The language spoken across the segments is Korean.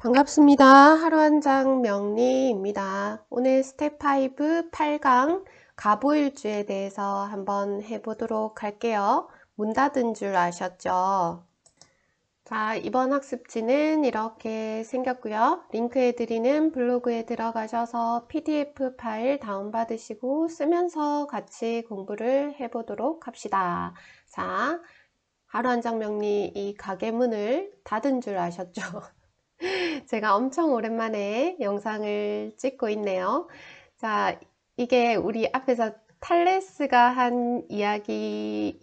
반갑습니다. 하루 한 장 명리입니다. 오늘 스텝 5 8강 가보일주에 대해서 한번 해보도록 할게요. 문 닫은 줄 아셨죠? 자, 이번 학습지는 이렇게 생겼고요. 링크해 드리는 블로그에 들어가셔서 PDF 파일 다운받으시고 쓰면서 같이 공부를 해보도록 합시다. 자, 하루 한 장 명리 이 가게 문을 닫은 줄 아셨죠? 제가 엄청 오랜만에 영상을 찍고 있네요. 자, 이게 우리 앞에서 탈레스가 한 이야기였는데요.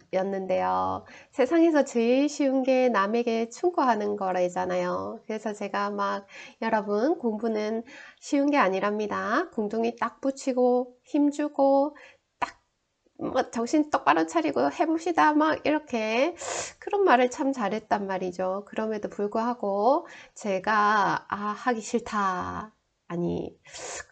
세상에서 제일 쉬운 게 남에게 충고하는 거래잖아요. 그래서 제가 막 여러분 공부는 쉬운 게 아니랍니다. 궁둥이 딱 붙이고 힘주고 뭐 정신 똑바로 차리고 해봅시다 막 이렇게 그런 말을 참 잘했단 말이죠. 그럼에도 불구하고 제가 하기 싫다 아니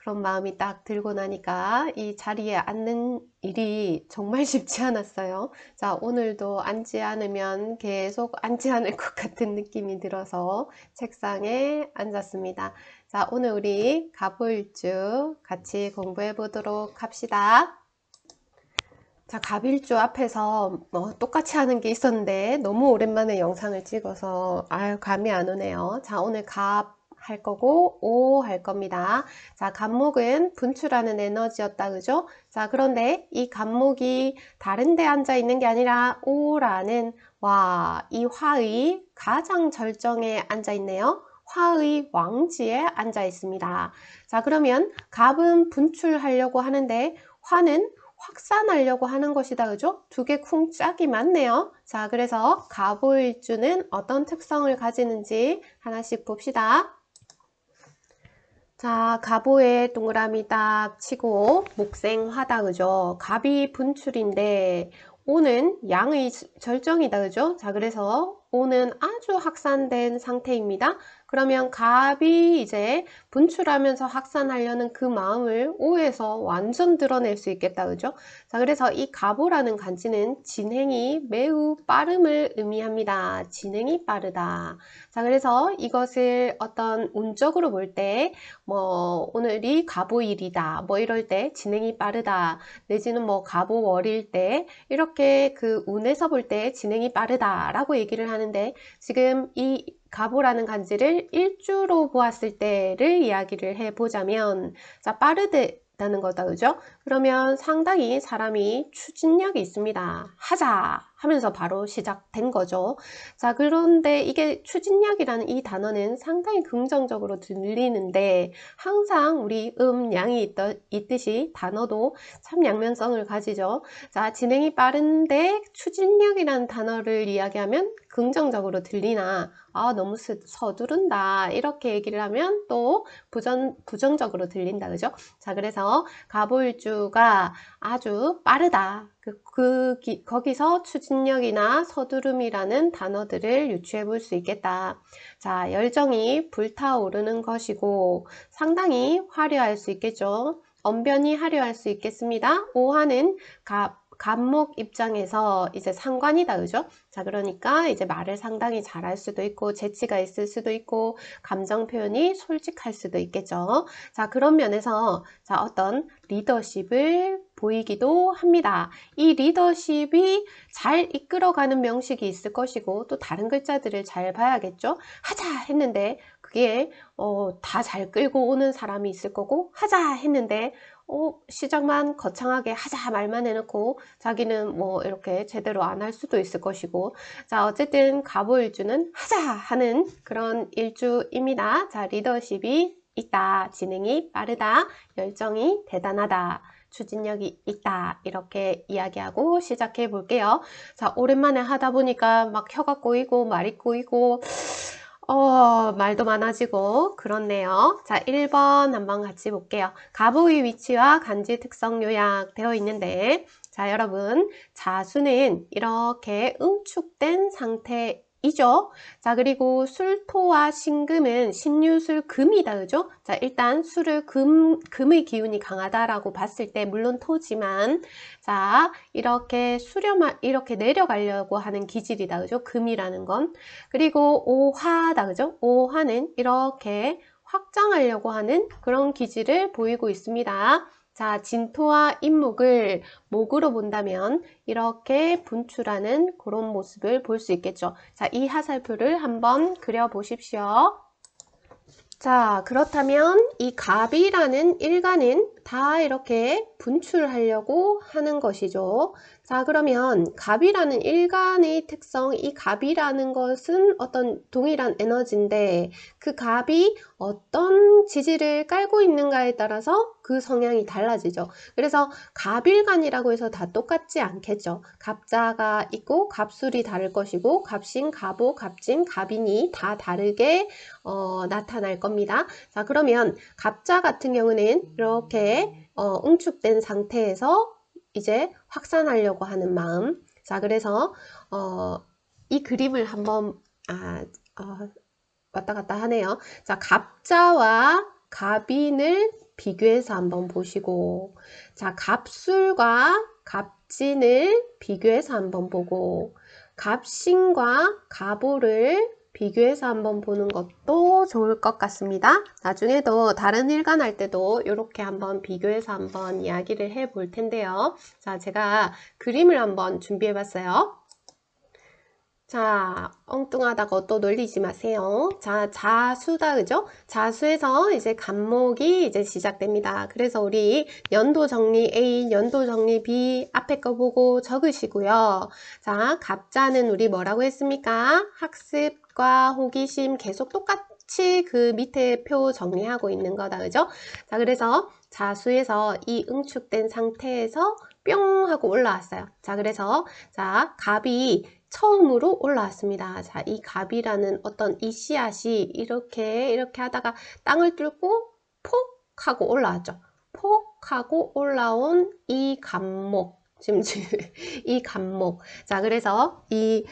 그런 마음이 딱 들고 나니까 이 자리에 앉는 일이 정말 쉽지 않았어요. 자, 오늘도 앉지 않으면 계속 앉지 않을 것 같은 느낌이 들어서 책상에 앉았습니다. 자, 오늘 우리 가보일주 같이 공부해 보도록 합시다. 자, 갑일주 앞에서 똑같이 하는 게 있었는데 너무 오랜만에 영상을 찍어서 감이 안 오네요. 자, 오늘 갑 할 거고 오 할 겁니다. 자, 갑목은 분출하는 에너지였다, 그죠? 자, 그런데 이 갑목이 다른 데 앉아 있는 게 아니라 오라는 이 화의 가장 절정에 앉아 있네요. 화의 왕지에 앉아 있습니다. 자, 그러면 갑은 분출하려고 하는데 화는 확산하려고 하는 것이다, 그죠? 두 개 쿵짝이 맞네요. 자, 그래서 갑오일주는 어떤 특성을 가지는지 하나씩 봅시다. 자, 갑오에 동그라미 딱 치고 목생화다, 그죠? 갑이 분출인데 오는 양의 절정이다, 그죠? 자, 그래서 오는 아주 확산된 상태입니다. 그러면 갑이 이제 분출하면서 확산하려는 그 마음을 오에서 완전 드러낼 수 있겠다, 그죠? 자, 그래서 이 갑오라는 간지는 진행이 매우 빠름을 의미합니다. 진행이 빠르다. 자, 그래서 이것을 어떤 운적으로 볼 때 오늘이 갑오일이다 뭐 이럴 때 진행이 빠르다, 내지는 뭐 갑오월일 때 이렇게 그 운에서 볼 때 진행이 빠르다 라고 얘기를 하는데, 지금 이 갑오라는 간지를 일주로 보았을 때를 이야기를 해보자면, 자, 빠르다는 거다, 그죠? 그러면 상당히 사람이 추진력이 있습니다. 하자 하면서 바로 시작된 거죠. 자, 그런데 이게 추진력이라는 이 단어는 상당히 긍정적으로 들리는데 항상 우리 양이 있듯이 단어도 참 양면성을 가지죠. 자, 진행이 빠른데 추진력이라는 단어를 이야기하면 긍정적으로 들리나 너무 서두른다 이렇게 얘기를 하면 또 부정적으로 들린다, 그죠? 자, 그래서 갑오일주가 아주 빠르다, 거기서 추진력이나 서두름이라는 단어들을 유추해 볼 수 있겠다. 자, 열정이 불타오르는 것이고 상당히 화려할 수 있겠죠. 언변이 화려할 수 있겠습니다. 오화는 갑목 입장에서 이제 상관이다, 그죠? 자, 그러니까 이제 말을 상당히 잘할 수도 있고 재치가 있을 수도 있고 감정 표현이 솔직할 수도 있겠죠. 자, 그런 면에서 자, 어떤 리더십을 보이기도 합니다. 이 리더십이 잘 이끌어가는 명식이 있을 것이고 또 다른 글자들을 잘 봐야겠죠. 하자 했는데 그게 다 잘 끌고 오는 사람이 있을 거고, 하자 했는데 시작만 거창하게 하자 말만 해놓고 자기는 뭐 이렇게 제대로 안 할 수도 있을 것이고, 자, 어쨌든 갑오일주는 하자 하는 그런 일주입니다. 자, 리더십이 있다, 진행이 빠르다, 열정이 대단하다, 추진력이 있다, 이렇게 이야기하고 시작해 볼게요. 자, 오랜만에 하다 보니까 막 혀가 꼬이고 말이 꼬이고 말도 많아지고 그렇네요. 자, 1번 한번 같이 볼게요. 갑오의 위치와 간지 특성 요약되어 있는데, 자, 여러분, 자수는 이렇게 응축된 상태입니다. 이죠. 자, 그리고 술토와 신금은 신유술 금이다. 그죠? 자, 일단 술을 금의 기운이 강하다라고 봤을 때, 물론 토지만, 자, 이렇게 이렇게 내려가려고 하는 기질이다. 그죠? 금이라는 건. 그리고 오화다. 그죠? 오화는 이렇게 확장하려고 하는 그런 기질을 보이고 있습니다. 자, 진토와 인목을 목으로 본다면 이렇게 분출하는 그런 모습을 볼 수 있겠죠. 자, 이 화살표를 한번 그려보십시오. 자, 그렇다면 이 갑이라는 일간은 다 이렇게 분출하려고 하는 것이죠. 자, 그러면 갑이라는 일간의 특성, 이 갑이라는 것은 어떤 동일한 에너지인데 그 갑이 어떤 지지를 깔고 있는가에 따라서 그 성향이 달라지죠. 그래서 갑일간이라고 해서 다 똑같지 않겠죠. 갑자가 있고 갑술이 다를 것이고 갑신, 갑오, 갑진, 갑인이 다 다르게 나타날 겁니다. 자, 그러면 갑자 같은 경우는 이렇게 응축된 상태에서 이제 확산하려고 하는 마음. 자, 그래서 이 그림을 한번 왔다 갔다 하네요. 자, 갑자와 갑인을 비교해서 한번 보시고, 자, 갑술과 갑진을 비교해서 한번 보고, 갑신과 갑오를 비교해서 한번 보는 것도 좋을 것 같습니다. 나중에도 다른 일간 할 때도 이렇게 한번 비교해서 한번 이야기를 해 볼 텐데요. 자, 제가 그림을 한번 준비해 봤어요. 자, 엉뚱하다고 또 놀리지 마세요. 자, 자수다, 그죠? 자수에서 이제 간목이 이제 시작됩니다. 그래서 우리 연도 정리 A, 연도 정리 B 앞에 거 보고 적으시고요. 자, 갑자는 우리 뭐라고 했습니까? 학습과 호기심 계속 똑같이 그 밑에 표 정리하고 있는 거다, 그죠? 자, 그래서 자수에서 이 응축된 상태에서 뿅 하고 올라왔어요. 자, 그래서 자, 갑이 처음으로 올라왔습니다. 자, 이 갑이라는 어떤 이 씨앗이 이렇게 하다가 땅을 뚫고 폭 하고 올라왔죠. 폭 하고 올라온 이 갑목. 지금 이 갑목. 자, 그래서 이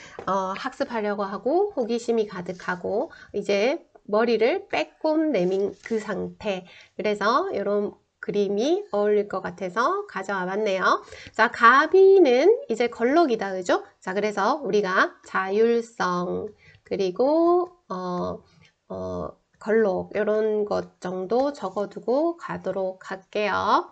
학습하려고 하고 호기심이 가득하고 이제 머리를 빼꼼 내민 그 상태. 그래서 이런 그림이 어울릴 것 같아서 가져와 봤네요. 자, 갑이는 이제 걸럭이다, 그죠? 자, 그래서 우리가 자율성, 그리고, 걸록, 이런 것 정도 적어두고 가도록 할게요.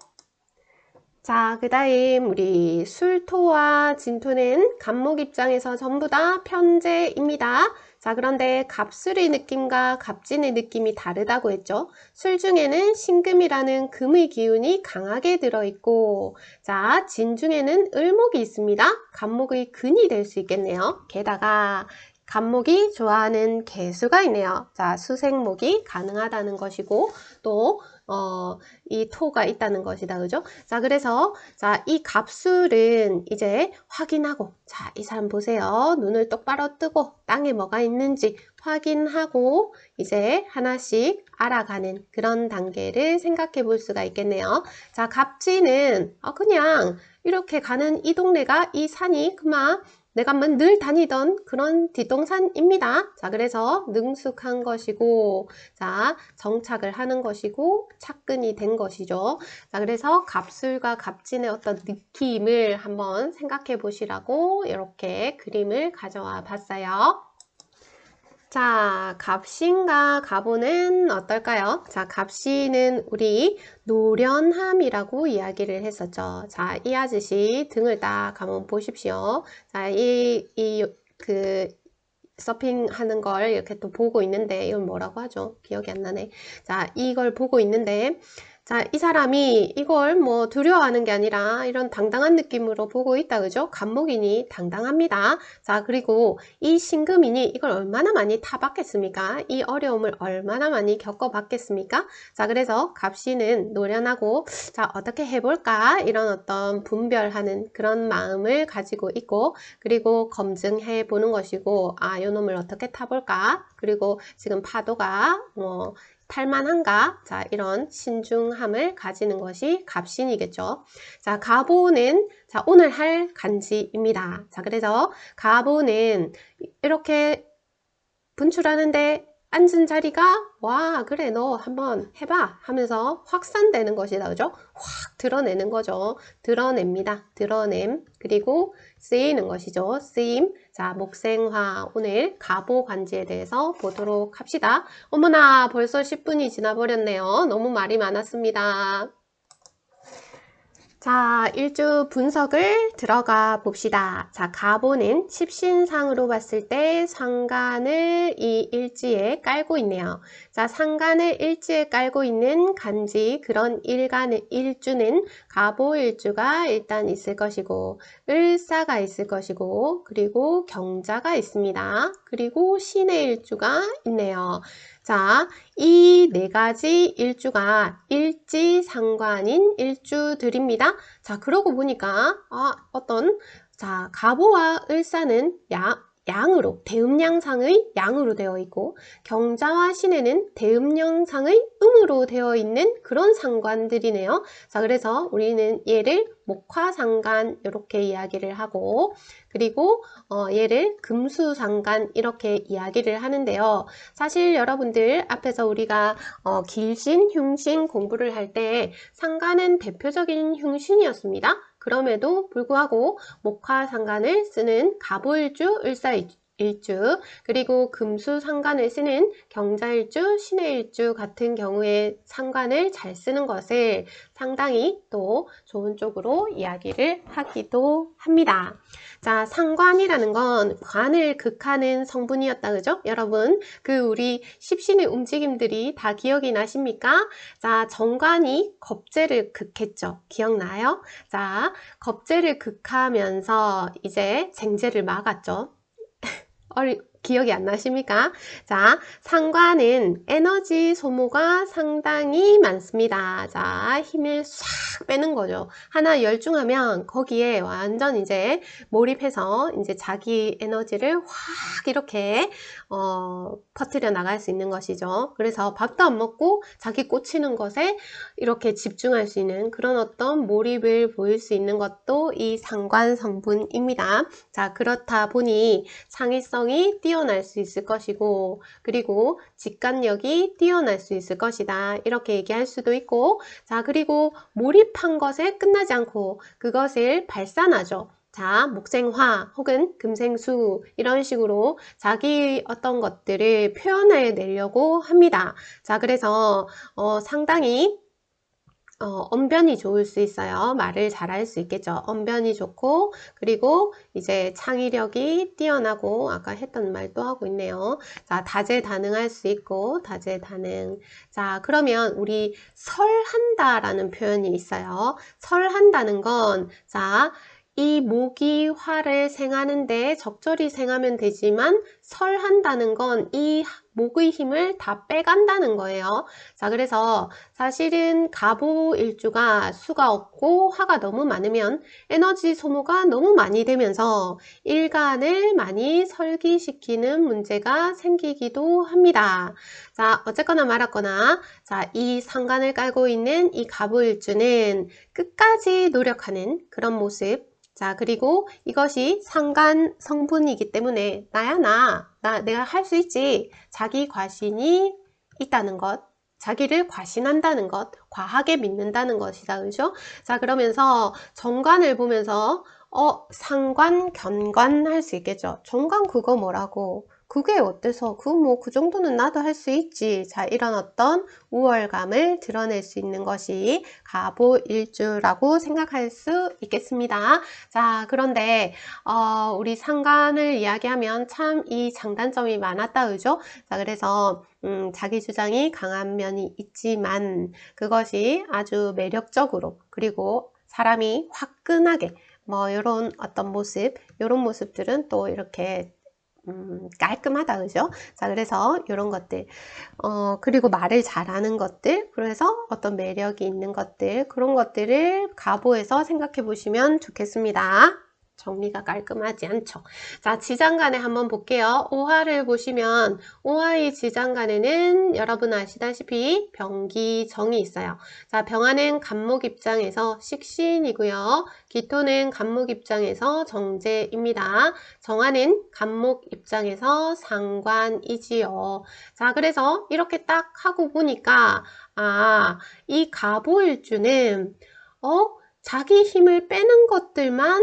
자, 그 다음 우리 술토와 진토는 갑목 입장에서 전부 다 편재입니다. 자, 그런데 갑술의 느낌과 갑진의 느낌이 다르다고 했죠. 술 중에는 신금이라는 금의 기운이 강하게 들어있고, 자, 진 중에는 을목이 있습니다. 갑목의 근이 될 수 있겠네요. 게다가 갑목이 좋아하는 개수가 있네요. 자, 수생목이 가능하다는 것이고, 또 이 토가 있다는 것이다. 그죠? 자, 그래서 자, 이 갑술은 이제 확인하고, 자, 이 사람 보세요. 눈을 똑바로 뜨고 땅에 뭐가 있는지 확인하고 이제 하나씩 알아가는 그런 단계를 생각해 볼 수가 있겠네요. 자, 갑진은 그냥 이렇게 가는 이 동네가 이 산이 그만 내가 늘 다니던 그런 뒷동산입니다. 자, 그래서 능숙한 것이고, 자, 정착을 하는 것이고, 착근이 된 것이죠. 자, 그래서 갑술과 갑진의 어떤 느낌을 한번 생각해 보시라고 이렇게 그림을 가져와 봤어요. 자, 갑신과 갑오는 어떨까요? 자, 갑신은 우리 노련함이라고 이야기를 했었죠. 자, 이 아저씨 등을 딱 한번 보십시오. 자, 서핑하는 걸 이렇게 또 보고 있는데, 이건 뭐라고 하죠? 기억이 안 나네. 자, 이걸 보고 있는데, 자, 이 사람이 이걸 뭐 두려워하는 게 아니라 이런 당당한 느낌으로 보고 있다, 그죠? 갑목이니 당당합니다. 자, 그리고 이 신금이니 이걸 얼마나 많이 타봤겠습니까? 이 어려움을 얼마나 많이 겪어봤겠습니까? 자, 그래서 갑신은 노련하고, 자, 어떻게 해볼까? 이런 어떤 분별하는 그런 마음을 가지고 있고, 그리고 검증해 보는 것이고, 아, 요 놈을 어떻게 타볼까? 그리고 지금 파도가 탈만한가? 자, 이런 신중함을 가지는 것이 갑신이겠죠. 자, 갑오는 자, 오늘 할 간지입니다. 자, 그래서 갑오는 이렇게 분출하는데 앉은 자리가 와 그래 너 한번 해봐 하면서 확산되는 것이다. 그죠? 확 드러내는 거죠. 드러냅니다. 드러냄. 그리고 쓰이는 것이죠. 쓰임. 자, 목생화. 오늘 가보관지에 대해서 보도록 합시다. 어머나 벌써 10분이 지나버렸네요. 너무 말이 많았습니다. 자, 일주 분석을 들어가 봅시다. 자, 가보는 십신상으로 봤을 때 상간을 이 일지에 깔고 있네요. 자, 상간을 일지에 깔고 있는 간지, 그런 일주는 가보일주가 일단 있을 것이고, 을사가 있을 것이고, 그리고 경자가 있습니다. 그리고 신의 일주가 있네요. 자, 이 네 가지 일주가 일지상관인 일주들입니다. 자, 그러고 보니까 자, 가보와 을사는 양으로 대음양상의 양으로 되어 있고 경자와 신에는 대음양상의 음으로 되어 있는 그런 상관들이네요. 자, 그래서 우리는 얘를 목화상관 이렇게 이야기를 하고 그리고 얘를 금수상관 이렇게 이야기를 하는데요. 사실 여러분들 앞에서 우리가 길신, 흉신 공부를 할 때 상관은 대표적인 흉신이었습니다. 그럼에도 불구하고 목화상관을 쓰는 가보일주, 을사일주, 그리고 금수상관을 쓰는 경자일주, 신의일주 같은 경우에 상관을 잘 쓰는 것을 상당히 또 좋은 쪽으로 이야기를 하기도 합니다. 자, 상관이라는 건 관을 극하는 성분이었다. 그죠? 여러분, 우리 십신의 움직임들이 다 기억이 나십니까? 자, 정관이 겁재를 극했죠. 기억나요? 자, 겁재를 극하면서 이제 쟁재를 막았죠. 기억이 안 나십니까? 자, 상관은 에너지 소모가 상당히 많습니다. 자, 힘을 싹 빼는 거죠. 하나 열중하면 거기에 완전 이제 몰입해서 이제 자기 에너지를 확 이렇게 퍼뜨려 나갈 수 있는 것이죠. 그래서 밥도 안 먹고 자기 꽂히는 것에 이렇게 집중할 수 있는 그런 어떤 몰입을 보일 수 있는 것도 이 상관 성분입니다. 자, 그렇다 보니 창의성이 뛰어날 수 있을 것이고 그리고 직관력이 뛰어날 수 있을 것이다. 이렇게 얘기할 수도 있고 자, 그리고 몰입한 것에 끝나지 않고 그것을 발산하죠. 자, 목생화 혹은 금생수 이런 식으로 자기 어떤 것들을 표현해 내려고 합니다. 자, 그래서 상당히 언변이 좋을 수 있어요. 말을 잘할 수 있겠죠. 언변이 좋고 그리고 이제 창의력이 뛰어나고 아까 했던 말도 하고 있네요. 자, 다재다능할 수 있고 다재다능. 자, 그러면 우리 설한다라는 표현이 있어요. 설한다는 건 자, 이 목이 화를 생하는데 적절히 생하면 되지만 설한다는 건 이 목의 힘을 다 빼간다는 거예요. 자, 그래서 사실은 가보일주가 수가 없고 화가 너무 많으면 에너지 소모가 너무 많이 되면서 일간을 많이 설기시키는 문제가 생기기도 합니다. 자, 어쨌거나 말았거나 자, 이 상관을 깔고 있는 이 가보일주는 끝까지 노력하는 그런 모습. 자, 그리고 이것이 상관 성분이기 때문에 내가 할 수 있지. 자기 과신이 있다는 것, 자기를 과신한다는 것, 과하게 믿는다는 것이다. 그죠? 자, 그러면서 정관을 보면서 상관, 견관 할 수 있겠죠. 정관 그거 뭐라고? 그게 어때서? 그 정도는 나도 할 수 있지. 자, 이런 어떤 우월감을 드러낼 수 있는 것이 가보일주라고 생각할 수 있겠습니다. 자, 그런데, 우리 상관을 이야기하면 참 이 장단점이 많았다, 그죠? 자, 그래서, 자기 주장이 강한 면이 있지만, 그것이 아주 매력적으로, 그리고 사람이 화끈하게, 이런 어떤 모습, 이런 모습들은 또 이렇게 깔끔하다. 그죠? 자, 그래서 이런 것들 그리고 말을 잘하는 것들 그래서 어떤 매력이 있는 것들 그런 것들을 가보에서 생각해 보시면 좋겠습니다. 정리가 깔끔하지 않죠. 자, 지장간에 한번 볼게요. 오화를 보시면 오화의 지장간에는 여러분 아시다시피 병기정이 있어요. 자, 병화는 간목 입장에서 식신이고요. 기토는 간목 입장에서 정제입니다. 정화는 간목 입장에서 상관이지요. 자, 그래서 이렇게 딱 하고 보니까 이 가보일주는 자기 힘을 빼는 것들만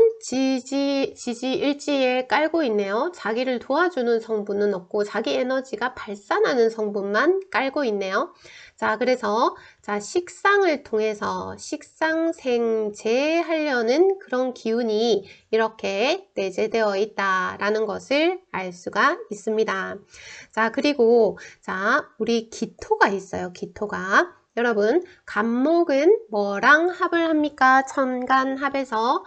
지지일지에 깔고 있네요. 자기를 도와주는 성분은 없고 자기 에너지가 발산하는 성분만 깔고 있네요. 자, 그래서 식상을 통해서 식상생재하려는 그런 기운이 이렇게 내재되어 있다라는 것을 알 수가 있습니다. 자, 그리고 우리 기토가 있어요. 기토가. 여러분, 간목은 뭐랑 합을 합니까? 천간합에서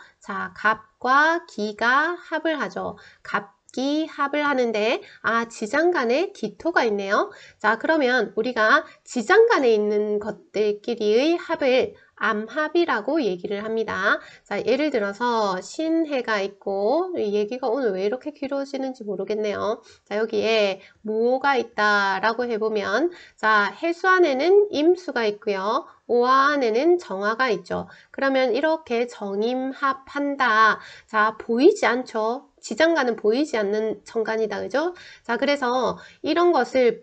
갑과 기가 합을 하죠. 갑기 합을 하는데 지장간에 기토가 있네요. 자, 그러면 우리가 지장간에 있는 것들끼리의 합을 암합이라고 얘기를 합니다. 자, 예를 들어서 신해가 있고, 얘기가 오늘 왜 이렇게 길어지는지 모르겠네요. 자, 여기에 무호가 있다라고 해보면, 자, 해수 안에는 임수가 있고요. 오화 안에는 정화가 있죠. 그러면 이렇게 정임합한다. 자, 보이지 않죠? 지장간은 보이지 않는 정간이다. 그죠? 자, 그래서 이런 것을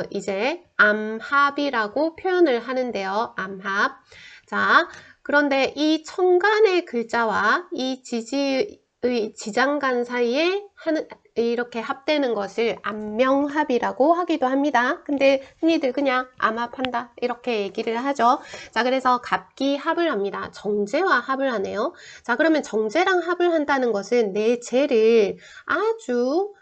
이제 암합이라고 표현을 하는데요. 암합. 자, 그런데 이 천간의 글자와 이 지장간 사이에 이렇게 합되는 것을 암명합이라고 하기도 합니다. 근데 흔히들 그냥 암합한다 이렇게 얘기를 하죠. 자, 그래서 갑기합을 합니다. 정제와 합을 하네요. 자, 그러면 정제랑 합을 한다는 것은 내 재를 아주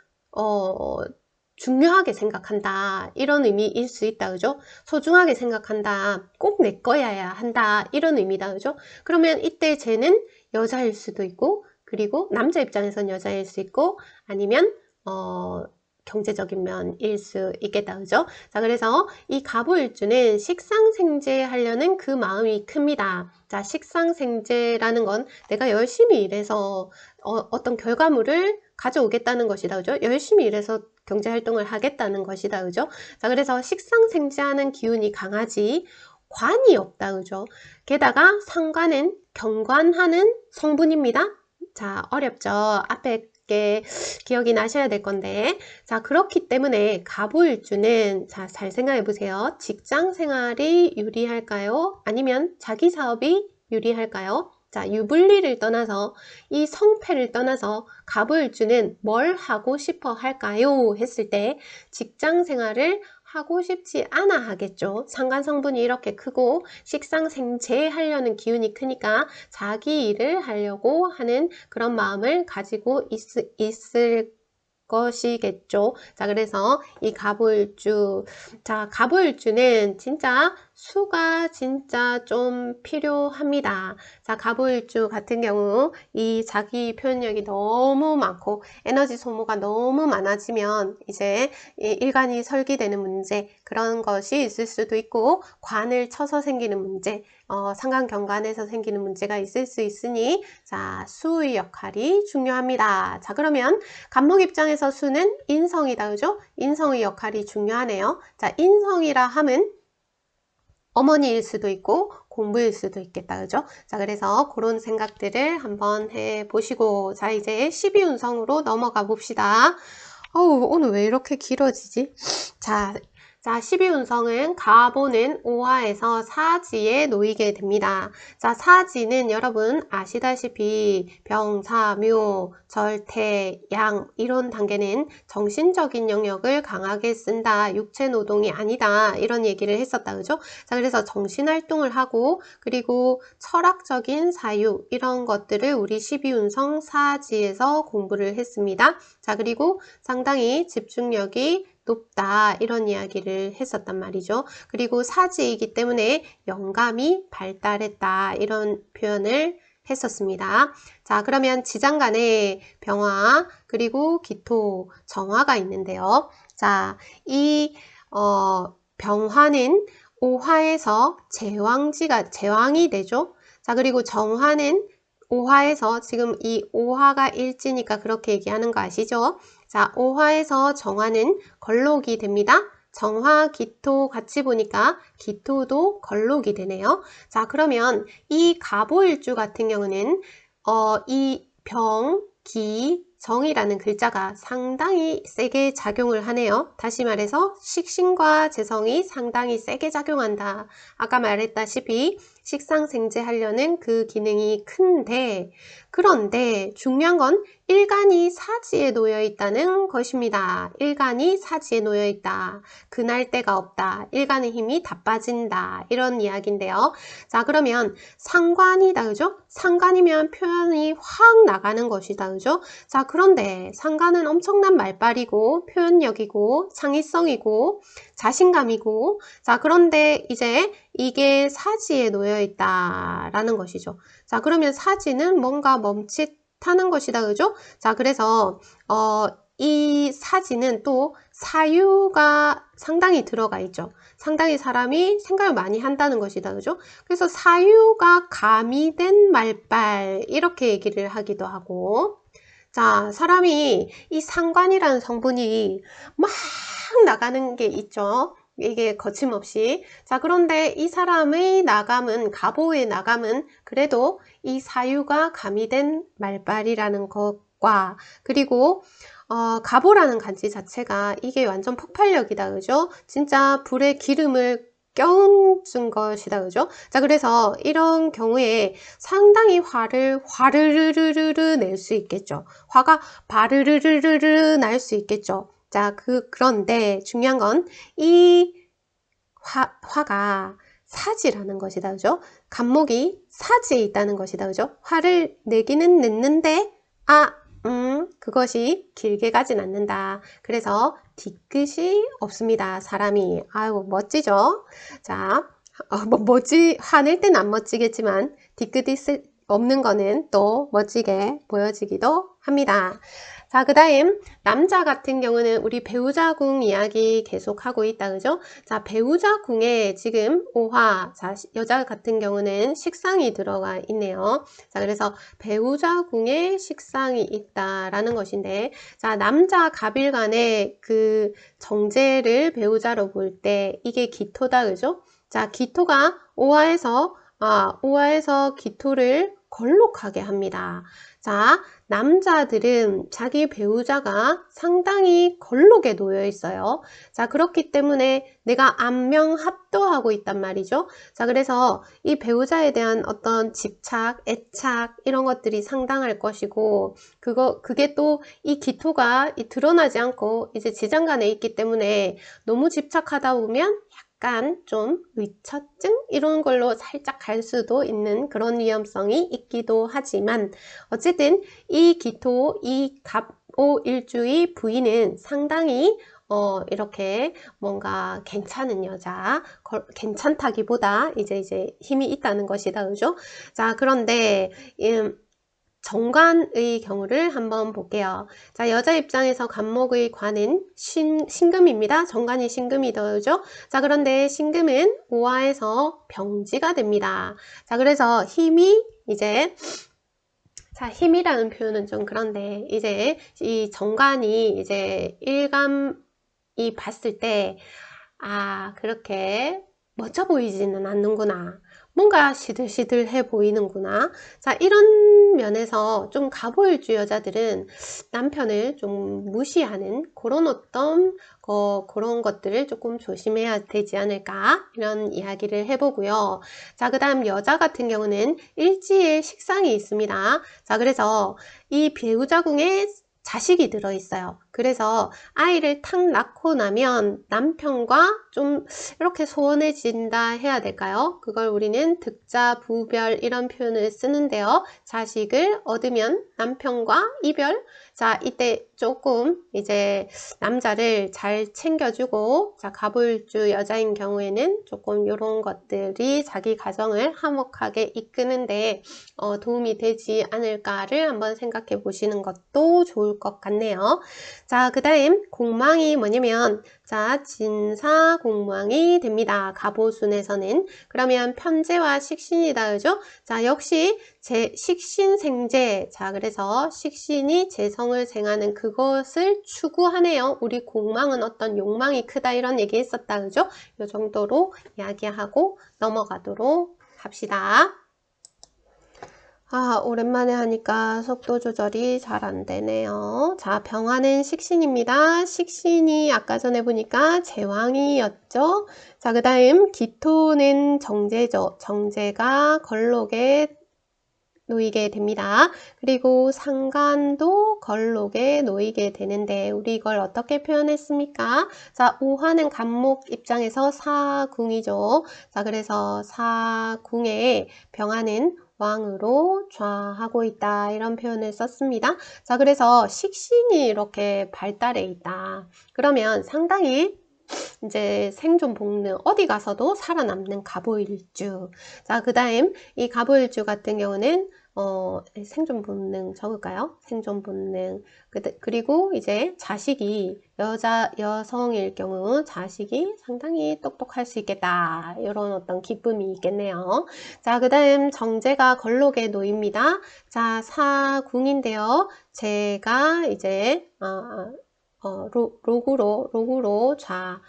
중요하게 생각한다 이런 의미일 수 있다. 그죠? 소중하게 생각한다. 꼭 내 거여야 한다 이런 의미다. 그죠? 그러면 이때 쟤는 여자일 수도 있고, 그리고 남자 입장에선 여자일 수 있고, 아니면 경제적인 면일 수 있겠다. 그죠? 자, 그래서 이 갑오일주는 식상생재하려는 그 마음이 큽니다. 자, 식상생재라는 건 내가 열심히 일해서 어떤 결과물을 가져오겠다는 것이다. 그죠? 열심히 일해서 경제활동을 하겠다는 것이다. 그죠? 자, 그래서 식상생재하는 기운이 강하지 관이 없다. 그죠? 게다가 상관은 경관하는 성분입니다. 자, 어렵죠? 앞에 게 기억이 나셔야 될 건데, 자, 그렇기 때문에 갑오일주는 잘 생각해 보세요. 직장 생활이 유리할까요? 아니면 자기 사업이 유리할까요? 자, 유불리를 떠나서 이 성패를 떠나서 갑오일주는 뭘 하고 싶어 할까요? 했을 때 직장 생활을 하고 싶지 않아 하겠죠. 상관성분이 이렇게 크고 식상생재하려는 기운이 크니까 자기 일을 하려고 하는 그런 마음을 가지고 있을 것이겠죠. 자, 그래서 이 갑오일주, 자, 갑오일주는 진짜 수가 진짜 좀 필요합니다. 자, 갑오일주 같은 경우 이 자기 표현력이 너무 많고 에너지 소모가 너무 많아지면 이제 일간이 설기되는 문제, 그런 것이 있을 수도 있고, 관을 쳐서 생기는 문제, 상관경관에서 생기는 문제가 있을 수 있으니, 자, 수의 역할이 중요합니다. 자, 그러면 간목 입장에서 수는 인성이다. 그죠? 인성의 역할이 중요하네요. 자, 인성이라 함은 어머니일 수도 있고 공부일 수도 있겠다. 그죠? 자, 그래서 그런 생각들을 한번 해보시고, 자, 이제 12운성으로 넘어가 봅시다. 오늘 왜 이렇게 길어지지? 자, 12운성은 가보는 오화에서 사지에 놓이게 됩니다. 자, 사지는 여러분 아시다시피 병사, 묘, 절태, 양 이런 단계는 정신적인 영역을 강하게 쓴다. 육체 노동이 아니다. 이런 얘기를 했었다. 그죠? 자, 그래서 정신활동을 하고, 그리고 철학적인 사유 이런 것들을 우리 12운성 사지에서 공부를 했습니다. 자, 그리고 상당히 집중력이 높다 이런 이야기를 했었단 말이죠. 그리고 사지이기 때문에 영감이 발달했다 이런 표현을 했었습니다. 자, 그러면 지장간에 병화 그리고 기토, 정화가 있는데요. 자, 이 병화는 오화에서 제왕이 되죠. 자, 그리고 정화는 오화에서 지금 이 오화가 일지니까 그렇게 얘기하는 거 아시죠? 자, 오화에서 정화는 걸록이 됩니다. 정화, 기토 같이 보니까 기토도 걸록이 되네요. 자, 그러면 이 갑오일주 같은 경우는 이 병, 기, 정이라는 글자가 상당히 세게 작용을 하네요. 다시 말해서 식신과 재성이 상당히 세게 작용한다. 아까 말했다시피 식상생재하려는 그 기능이 큰데, 그런데 중요한 건 일간이 사지에 놓여 있다는 것입니다. 일간이 사지에 놓여 있다. 그날 데가 없다. 일간의 힘이 다 빠진다. 이런 이야기인데요. 자, 그러면 상관이다. 그죠? 상관이면 표현이 확 나가는 것이다. 그죠? 자, 그런데 상관은 엄청난 말빨이고 표현력이고 창의성이고 자신감이고, 자, 그런데 이제 이게 사지에 놓여 있다라는 것이죠. 자, 그러면 사지는 뭔가 멈칫하는 것이다. 그죠? 자, 그래서 이 사지는 또 사유가 상당히 들어가 있죠. 상당히 사람이 생각을 많이 한다는 것이다. 그죠? 그래서 사유가 가미된 말빨, 이렇게 얘기를 하기도 하고, 자, 사람이 이 상관이라는 성분이 막 나가는 게 있죠. 이게 거침없이. 자, 그런데 이 사람의 나감은, 갑오의 나감은 그래도 이 사유가 가미된 말빨이라는 것과, 그리고 갑오라는 간지 자체가 이게 완전 폭발력이다. 그죠? 진짜 불에 기름을 껴준 것이다. 그죠? 자, 그래서 이런 경우에 상당히 화를 화르르르르 낼 수 있겠죠. 화가 바르르르르르 날 수 있겠죠. 자, 그런데 중요한 건 이 화가 사지라는 것이다. 그죠? 간목이 사지에 있다는 것이다. 그죠? 화를 내기는 냈는데, 그것이 길게 가진 않는다. 그래서 뒤끝이 없습니다. 사람이. 아유, 멋지죠? 자, 화낼 땐 안 멋지겠지만, 뒤끝이 없는 거는 또 멋지게 보여지기도 합니다. 자, 그 다음 남자 같은 경우는 우리 배우자궁 이야기 계속하고 있다. 그죠? 자, 배우자궁에 지금 오화, 자, 여자 같은 경우는 식상이 들어가 있네요. 자, 그래서 배우자궁에 식상이 있다라는 것인데, 자, 남자 갑일간의 그 정제를 배우자로 볼 때 이게 기토다. 그죠? 자, 기토가 오화에서 기토를 걸록하게 합니다. 자, 남자들은 자기 배우자가 상당히 걸록에 놓여 있어요. 자, 그렇기 때문에 내가 안명합도하고 있단 말이죠. 자, 그래서 이 배우자에 대한 어떤 집착, 애착 이런 것들이 상당할 것이고, 그게 또 이 기토가 드러나지 않고 이제 지장간에 있기 때문에 너무 집착하다 보면 약간 좀 의처증 이런 걸로 살짝 갈 수도 있는 그런 위험성이 있기도 하지만, 어쨌든 이 기토, 이 갑오일주의 부인은 상당히 이렇게 뭔가 괜찮은 여자, 괜찮다기보다 이제 힘이 있다는 것이다. 그죠? 자, 그런데 정관의 경우를 한번 볼게요. 자, 여자 입장에서 간목의 관은 신금입니다. 정관이 신금이죠. 그죠? 자, 그런데 신금은 오화에서 병지가 됩니다. 자, 그래서 힘이 이제, 자, 힘이라는 표현은 좀 그런데, 이제 이 정관이 이제 일감이 봤을 때, 그렇게 멋져 보이지는 않는구나. 뭔가 시들시들해 보이는구나. 자, 이런 면에서 좀 갑오일주 여자들은 남편을 좀 무시하는 그런 어떤 그런 것들을 조금 조심해야 되지 않을까, 이런 이야기를 해보고요. 자, 그 다음 여자 같은 경우는 일지에 식상이 있습니다. 자, 그래서 이 배우자궁에 자식이 들어있어요. 그래서 아이를 탁 낳고 나면 남편과 좀 이렇게 소원해진다 해야 될까요? 그걸 우리는 득자, 부별 이런 표현을 쓰는데요. 자식을 얻으면 남편과 이별. 자, 이때 조금 이제 남자를 잘 챙겨주고, 자, 갑오일주 여자인 경우에는 조금 이런 것들이 자기 가정을 화목하게 이끄는데 도움이 되지 않을까를 한번 생각해 보시는 것도 좋을 것 같네요. 자, 그 다음 공망이 뭐냐면 자, 진사 공망이 됩니다. 갑오순에서는. 그러면 편재와 식신이다. 그죠? 자, 역시 식신생재. 자, 그래서 식신이 재성을 생하는 그것을 추구하네요. 우리 공망은 어떤 욕망이 크다 이런 얘기 했었다. 그죠? 이 정도로 이야기하고 넘어가도록 합시다. 아, 오랜만에 하니까 속도 조절이 잘 안 되네요. 자, 병화는 식신입니다. 식신이 아까 전에 보니까 제왕이었죠. 자, 그 다음 기토는 정제죠. 정제가 걸록에 놓이게 됩니다. 그리고 상간도 걸록에 놓이게 되는데 우리 이걸 어떻게 표현했습니까? 자, 오화는 간목 입장에서 사궁이죠. 자, 그래서 사궁에 병화는 왕으로 좌하고 있다 이런 표현을 썼습니다. 자, 그래서 식신이 이렇게 발달해 있다. 그러면 상당히 이제 생존 본능 어디 가서도 살아남는 갑오일주. 자, 그 다음 이 갑오일주 같은 경우는 생존 본능 적을까요? 생존 본능. 그리고 이제 자식이 여성일 경우 자식이 상당히 똑똑할 수 있겠다. 이런 어떤 기쁨이 있겠네요. 자, 그 다음 정제가 걸록에 놓입니다. 자, 사궁인데요. 제가 이제 로구로 좌.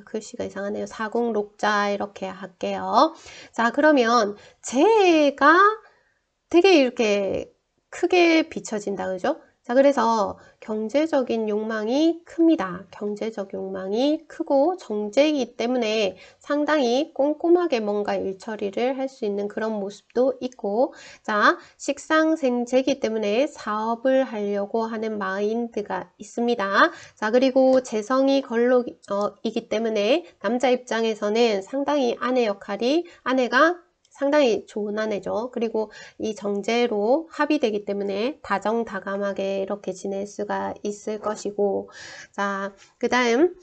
글씨가 이상하네요. 사궁 록자 이렇게 할게요. 자, 그러면 제가 되게 이렇게 크게 비춰진다. 그죠? 자, 그래서 경제적인 욕망이 큽니다. 경제적 욕망이 크고 정제이기 때문에 상당히 꼼꼼하게 뭔가 일처리를 할 수 있는 그런 모습도 있고, 자, 식상생재이기 때문에 사업을 하려고 하는 마인드가 있습니다. 자, 그리고 재성이 걸록이기 때문에 남자 입장에서는 상당히 아내가 상당히 좋은 아내죠. 그리고 이 정제로 합의되기 때문에 다정다감하게 이렇게 지낼 수가 있을 것이고, 자, 그 다음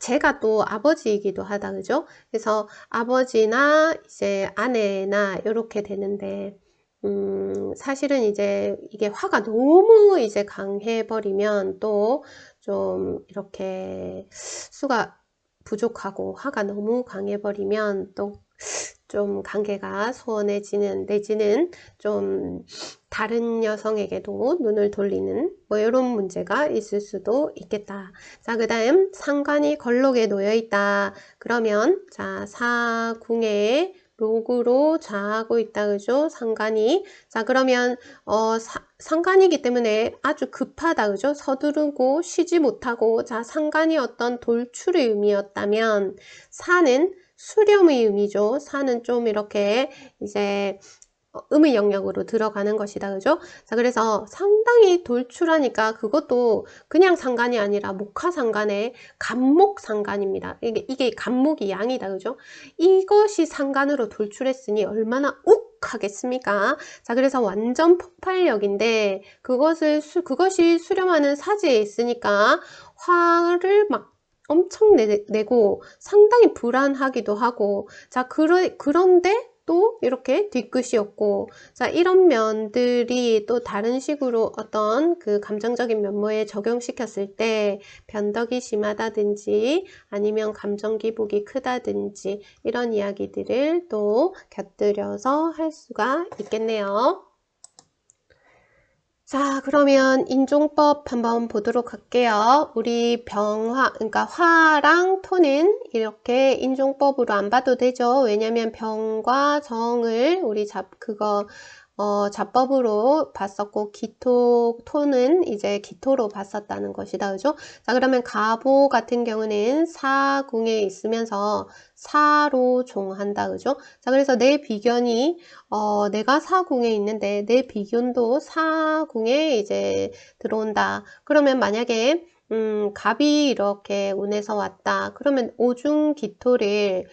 제가 또 아버지이기도 하다, 그죠? 그래서 아버지나 이제 아내나 이렇게 되는데, 사실은 이제 이게 화가 너무 이제 강해버리면 또 좀 이렇게 수가 부족하고 화가 너무 강해버리면 또 좀 관계가 소원해지는 내지는 좀 다른 여성에게도 눈을 돌리는 뭐 이런 문제가 있을 수도 있겠다. 자, 그 다음 상관이 걸록에 놓여있다. 그러면 자, 사궁에 록으로 좌하고 있다. 그죠? 상관이. 자, 그러면 상관이기 때문에 아주 급하다. 그죠? 서두르고 쉬지 못하고 자, 상관이 어떤 돌출의 의미였다면 사는 수렴의 의미죠. 사는 좀 이렇게 이제 음의 영역으로 들어가는 것이다. 그죠? 자, 그래서 상당히 돌출하니까 그것도 그냥 상관이 아니라 목화상관의 간목상관입니다. 이게 간목이 양이다. 그죠? 이것이 상관으로 돌출했으니 얼마나 하겠습니까? 자, 그래서 완전 폭발력인데 그것이 수렴하는 사지에 있으니까 화를 막 엄청 내고 상당히 불안하기도 하고 자, 그런데 또 이렇게 뒤끝이 없고 자, 이런 면들이 또 다른 식으로 어떤 그 감정적인 면모에 적용시켰을 때 변덕이 심하다든지 아니면 감정 기복이 크다든지 이런 이야기들을 또 곁들여서 할 수가 있겠네요. 자, 그러면 인종법 한번 보도록 할게요. 우리 그러니까 화랑 토는 이렇게 인종법으로 안 봐도 되죠. 왜냐면 병과 정을 우리 자법으로 봤었고 토는 이제 기토로 봤었다는 것이다. 그죠? 자, 그러면 가보 같은 경우는 사궁에 있으면서 사로 종한다. 그죠? 자, 그래서 내 비견이 내가 사궁에 있는데 내 비견도 사궁에 이제 들어온다. 그러면 만약에 갑이 이렇게 운에서 왔다. 그러면 오중기토를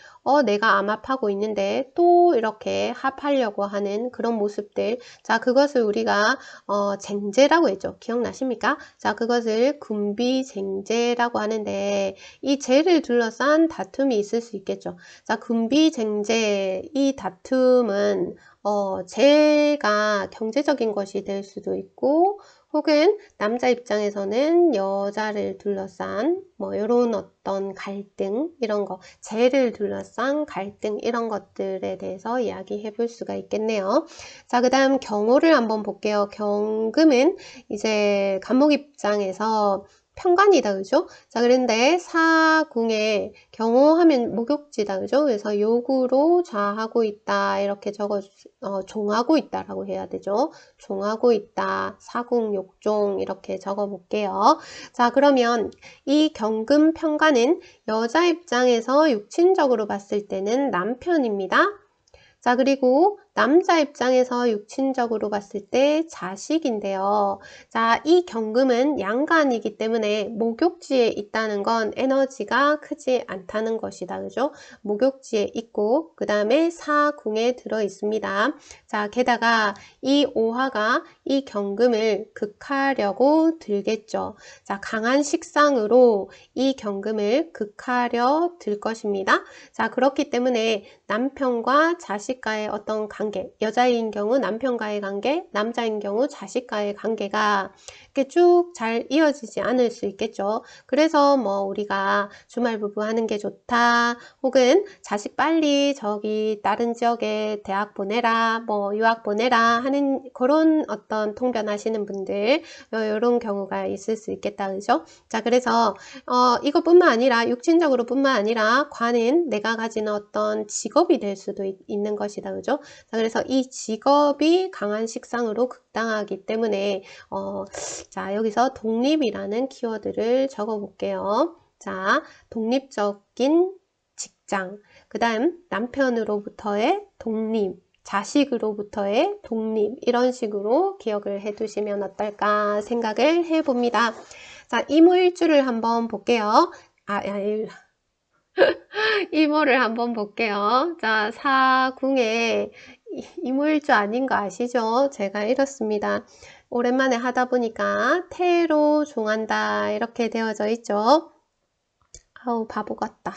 내가 암합하고 있는데 또 이렇게 합하려고 하는 그런 모습들. 자, 그것을 우리가 쟁제라고 했죠. 기억나십니까? 자, 그것을 군비쟁제라고 하는데 이 제를 둘러싼 다툼이 있을 수 있겠죠. 자, 군비쟁제 이 다툼은 제가 경제적인 것이 될 수도 있고 혹은 남자 입장에서는 여자를 둘러싼 뭐 이런 어떤 갈등 이런 거, 재를 둘러싼 갈등 이런 것들에 대해서 이야기해 볼 수가 있겠네요. 자, 그 다음 경호를 한번 볼게요. 경금은 이제 간목 입장에서 편관이다, 그죠? 자, 그런데 사궁에 경호하면 목욕지다, 그죠? 그래서 욕으로 좌하고 있다, 이렇게 종하고 있다라고 해야 되죠. 종하고 있다, 사궁, 욕종, 이렇게 적어 볼게요. 자, 그러면 이 경금 편관은 여자 입장에서 육친적으로 봤을 때는 남편입니다. 자, 그리고 남자 입장에서 육친적으로 봤을 때 자식인데요. 자, 이 경금은 양간이기 때문에 목욕지에 있다는 건 에너지가 크지 않다는 것이다. 그죠? 목욕지에 있고 그 다음에 사궁에 들어 있습니다. 자, 게다가 이 오화가 이 경금을 극하려고 들겠죠. 자, 강한 식상으로 이 경금을 극하려 들 것입니다. 자, 그렇기 때문에 남편과 자식과의 어떤 관계, 여자인 경우 남편과의 관계, 남자인 경우 자식과의 관계가 이렇게 쭉 잘 이어지지 않을 수 있겠죠. 그래서 뭐 우리가 주말 부부 하는 게 좋다, 혹은 자식 빨리 저기 다른 지역에 대학 보내라, 뭐 유학 보내라 하는 그런 어떤 통변하시는 분들, 이런 경우가 있을 수 있겠다, 그죠? 자, 그래서 이것뿐만 아니라 육친적으로 뿐만 아니라 관은 내가 가진 어떤 직업이 될 수도 있는 것이다, 그죠? 자, 그래서 이 직업이 강한 식상으로 극당하기 때문에 자, 여기서 독립이라는 키워드를 적어 볼게요. 자, 독립적인 직장, 그 다음 남편으로부터의 독립, 자식으로부터의 독립, 이런 식으로 기억을 해 두시면 어떨까 생각을 해 봅니다. 자, 이모일주를 한번 볼게요. 이모를 한번 볼게요. 자, 사궁에 이모일주 아닌 거 아시죠? 제가 이렇습니다. 오랜만에 하다 보니까 태로 종한다 이렇게 되어져 있죠. 아우, 바보 같다.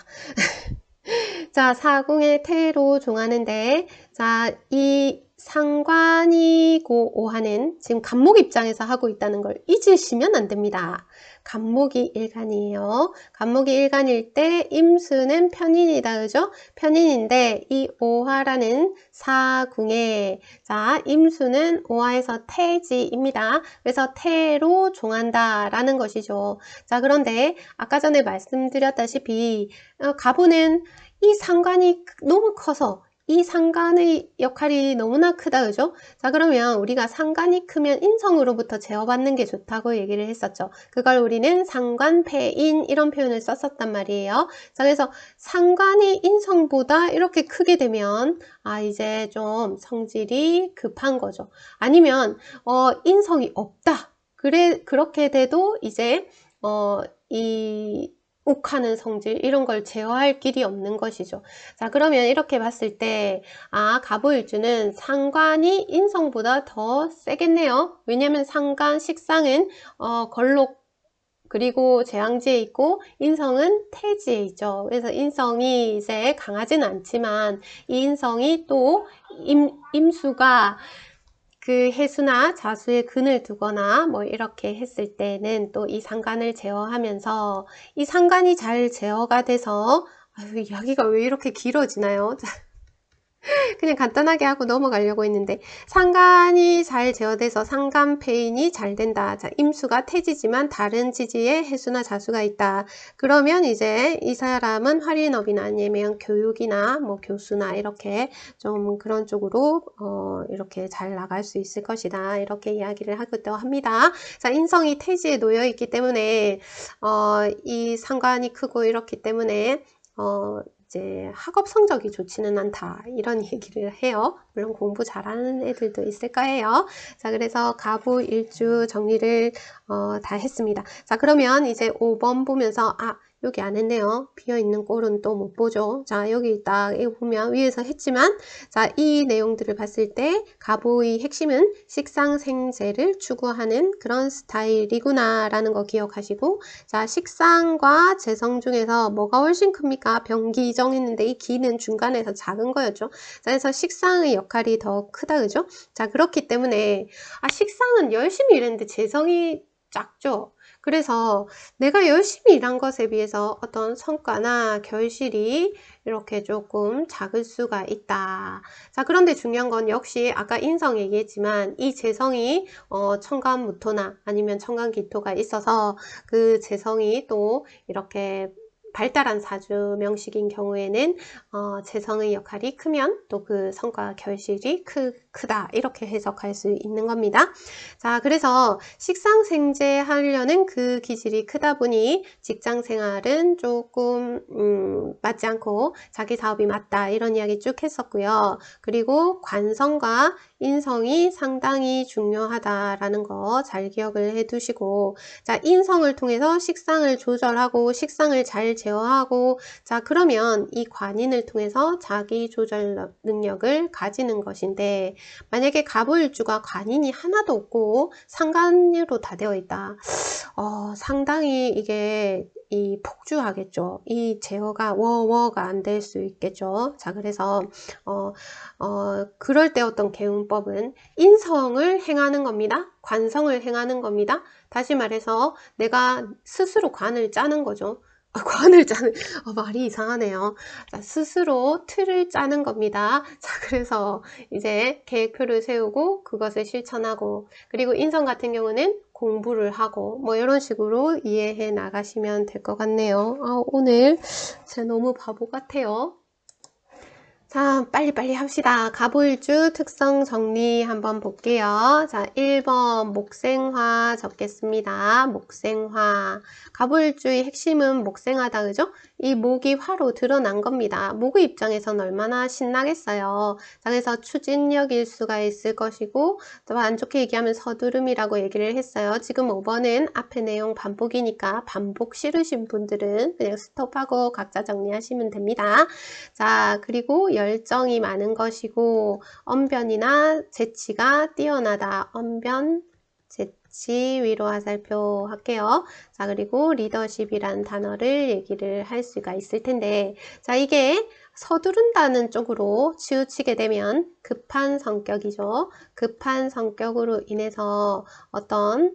자, 사궁의 태로 종하는데, 자, 이 상관이고 오하는 지금 간목 입장에서 하고 있다는 걸 잊으시면 안 됩니다. 간목이 일간이에요. 간목이 일간일 때 임수는 편인이다, 그죠? 편인인데 이 오화라는 사궁에, 자, 임수는 오화에서 태지입니다. 그래서 태로 종한다 라는 것이죠. 자, 그런데 아까 전에 말씀드렸다시피 가부는 이 상관이 너무 커서 이 상관의 역할이 너무나 크다, 그죠? 자, 그러면 우리가 상관이 크면 인성으로부터 제어받는 게 좋다고 얘기를 했었죠. 그걸 우리는 상관패인 이런 표현을 썼었단 말이에요. 자, 그래서 상관이 인성보다 이렇게 크게 되면 이제 좀 성질이 급한 거죠. 아니면 인성이 없다. 그렇게 돼도 이제 이 욱하는 성질 이런 걸 제어할 길이 없는 것이죠. 자, 그러면 이렇게 봤을 때 갑오일주는 상관이 인성보다 더 세겠네요. 왜냐하면 상관 식상은 걸록 그리고 재앙지에 있고 인성은 태지에 있죠. 그래서 인성이 이제 강하지는 않지만 이 인성이 또 임수가 그 해수나 자수에 근을 두거나 뭐 이렇게 했을 때는 또 이 상관을 제어하면서 이 상관이 잘 제어가 돼서 이야기가 왜 이렇게 길어지나요? 그냥 간단하게 하고 넘어가려고 했는데 상관이 잘 제어돼서 상관패인이 잘 된다. 자, 임수가 태지지만 다른 지지에 해수나 자수가 있다. 그러면 이제 이 사람은 활인업이나 아니면 교육이나 뭐 교수나 이렇게 좀 그런 쪽으로 이렇게 잘 나갈 수 있을 것이다. 이렇게 이야기를 하기도 합니다. 자, 인성이 태지에 놓여 있기 때문에 이 상관이 크고 이렇기 때문에 이제 학업 성적이 좋지는 않다 이런 얘기를 해요. 물론 공부 잘하는 애들도 있을 거예요. 자, 그래서 갑오일주 정리를 다 했습니다. 자, 그러면 이제 5번 보면서 여기 안 했네요. 비어있는 꼴은 또 못 보죠. 자, 여기 딱 이거 보면 위에서 했지만, 자, 이 내용들을 봤을 때 가보의 핵심은 식상생재를 추구하는 그런 스타일이구나 라는 거 기억하시고, 자, 식상과 재성 중에서 뭐가 훨씬 큽니까? 병기정 했는데 이 기는 중간에서 작은 거였죠. 자, 그래서 식상의 역할이 더 크다, 그죠? 자, 그렇기 때문에 식상은 열심히 일했는데 재성이 작죠. 그래서 내가 열심히 일한 것에 비해서 어떤 성과나 결실이 이렇게 조금 작을 수가 있다. 자, 그런데 중요한 건 역시 아까 인성 얘기했지만 이 재성이 청간무토나 아니면 청간기토가 있어서 그 재성이 또 이렇게 발달한 사주 명식인 경우에는 재성의 역할이 크면 또 그 성과 결실이 크다 이렇게 해석할 수 있는 겁니다. 자, 그래서 식상생재 하려는 그 기질이 크다 보니 직장생활은 조금 맞지 않고 자기 사업이 맞다 이런 이야기 쭉 했었고요. 그리고 관성과 인성이 상당히 중요하다라는 거 잘 기억을 해 두시고, 자, 인성을 통해서 식상을 조절하고 식상을 잘 제어하고, 자, 그러면 이 관인을 통해서 자기 조절 능력을 가지는 것인데, 만약에 갑오일주가 관인이 하나도 없고 상간으로 다 되어 있다. 상당히 이게 폭주하겠죠. 이 제어가 워가 안 될 수 있겠죠. 자, 그래서 그럴 때 어떤 개운법은 인성을 행하는 겁니다. 관성을 행하는 겁니다. 다시 말해서 내가 스스로 관을 짜는 거죠. 관을 짜는, 말이 이상하네요. 자, 스스로 틀을 짜는 겁니다. 자, 그래서 이제 계획표를 세우고 그것을 실천하고, 그리고 인성 같은 경우는 공부를 하고 뭐 이런 식으로 이해해 나가시면 될 것 같네요. 오늘 제가 너무 바보 같아요. 자, 빨리빨리 합시다. 갑오일주 특성 정리 한번 볼게요. 자, 1번 목생화 적겠습니다. 목생화. 갑오일주의 핵심은 목생화다, 그죠? 이 목이 화로 드러난 겁니다. 목의 입장에선 얼마나 신나겠어요. 자, 그래서 추진력일 수가 있을 것이고, 또 안 좋게 얘기하면 서두름이라고 얘기를 했어요. 지금 5번은 앞에 내용 반복이니까 반복 싫으신 분들은 그냥 스톱하고 각자 정리하시면 됩니다. 자, 그리고 열정이 많은 것이고 언변이나 재치가 뛰어나다. 언변, 재치, 위로 화살표 할게요. 자, 그리고 리더십이란 단어를 얘기를 할 수가 있을 텐데, 자, 이게 서두른다는 쪽으로 치우치게 되면 급한 성격이죠. 급한 성격으로 인해서 어떤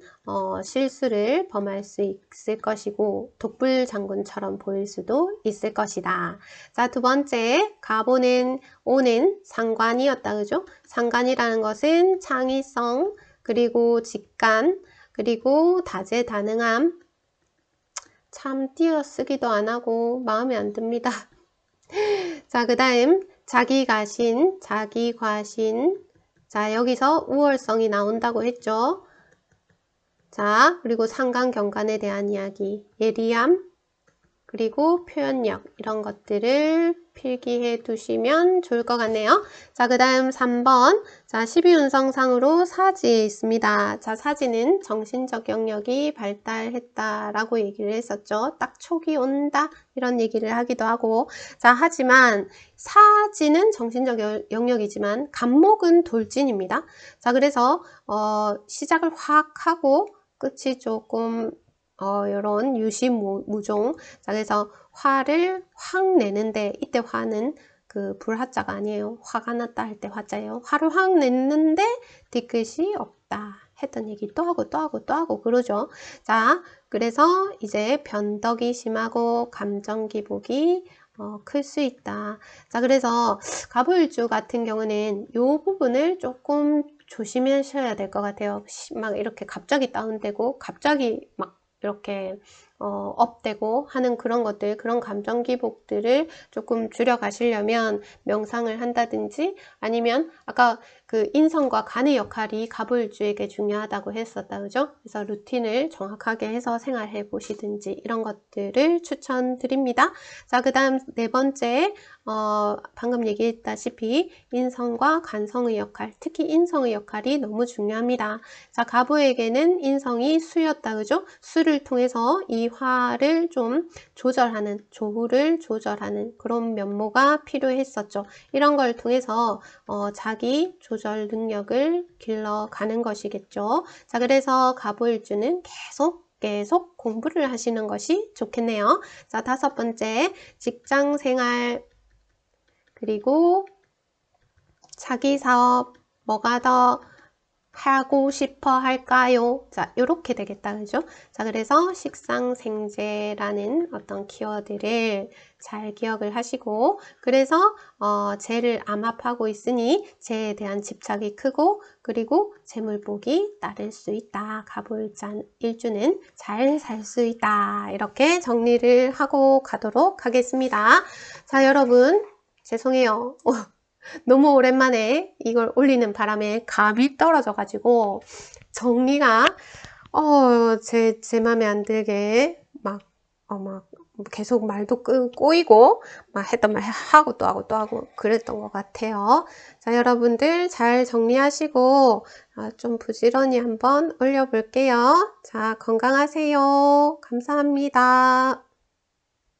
실수를 범할 수 있을 것이고 독불장군처럼 보일 수도 있을 것이다. 자, 두 번째, 가보는 오는 상관이었다, 그죠? 상관이라는 것은 창의성, 그리고 직관, 그리고 다재다능함. 참 띄어쓰기도 안 하고 마음에 안 듭니다. 자, 그 다음 자기가신, 자기과신. 자, 여기서 우월성이 나온다고 했죠. 자, 그리고 상관경관에 대한 이야기, 예리함, 그리고 표현력, 이런 것들을 필기해 두시면 좋을 것 같네요. 자, 그 다음 3번. 자, 12운성상으로 사지에 있습니다. 자, 사지는 정신적 영역이 발달했다라고 얘기를 했었죠. 딱 촉이 온다, 이런 얘기를 하기도 하고. 자, 하지만 사지는 정신적 영역이지만 간목은 돌진입니다. 자, 그래서 시작을 확 하고 끝이 조금 이런 유시무종. 자, 그래서 화를 확 내는데, 이때 화는 그 불화자가 아니에요. 화가 났다 할 때 화자예요. 화를 확 냈는데 뒤끝이 없다 했던 얘기 또 하고 또 하고 또 하고 그러죠. 자, 그래서 이제 변덕이 심하고 감정 기복이 클 수 있다. 자, 그래서 갑오일주 같은 경우는 이 부분을 조금 조심하셔야 될 것 같아요. 막 이렇게 갑자기 다운되고 갑자기 막 이렇게 업되고 하는 그런 것들, 그런 감정 기복들을 조금 줄여 가시려면 명상을 한다든지 아니면 아까 그 인성과 간의 역할이 갑을주에게 중요하다고 했었다, 그죠? 그래서 루틴을 정확하게 해서 생활해 보시든지 이런 것들을 추천드립니다. 자, 그 다음 네 번째, 방금 얘기했다시피 인성과 간성의 역할, 특히 인성의 역할이 너무 중요합니다. 자, 갑우에게는 인성이 수였다, 그죠? 수를 통해서 이 화를 좀 조절하는, 조후를 조절하는 그런 면모가 필요했었죠. 이런 걸 통해서 자기 조절 능력을 길러가는 것이겠죠. 자, 그래서 갑오일주는 계속 공부를 하시는 것이 좋겠네요. 자, 다섯 번째, 직장 생활, 그리고 자기 사업, 뭐가 더 하고 싶어 할까요? 자, 요렇게 되겠다, 그죠? 자, 그래서 식상생재라는 어떤 키워드를 잘 기억을 하시고, 그래서 재를 암합하고 있으니 재에 대한 집착이 크고, 그리고 재물복이 따를 수 있다. 갑오일주는 잘 살 수 있다. 이렇게 정리를 하고 가도록 하겠습니다. 자, 여러분, 죄송해요. 너무 오랜만에 이걸 올리는 바람에 감이 떨어져가지고 정리가 제 맘에 안 들게 막 계속 말도 꼬이고 막 했던 말 하고 또 하고 또 하고 그랬던 것 같아요. 자, 여러분들 잘 정리하시고 좀 부지런히 한번 올려볼게요. 자, 건강하세요. 감사합니다.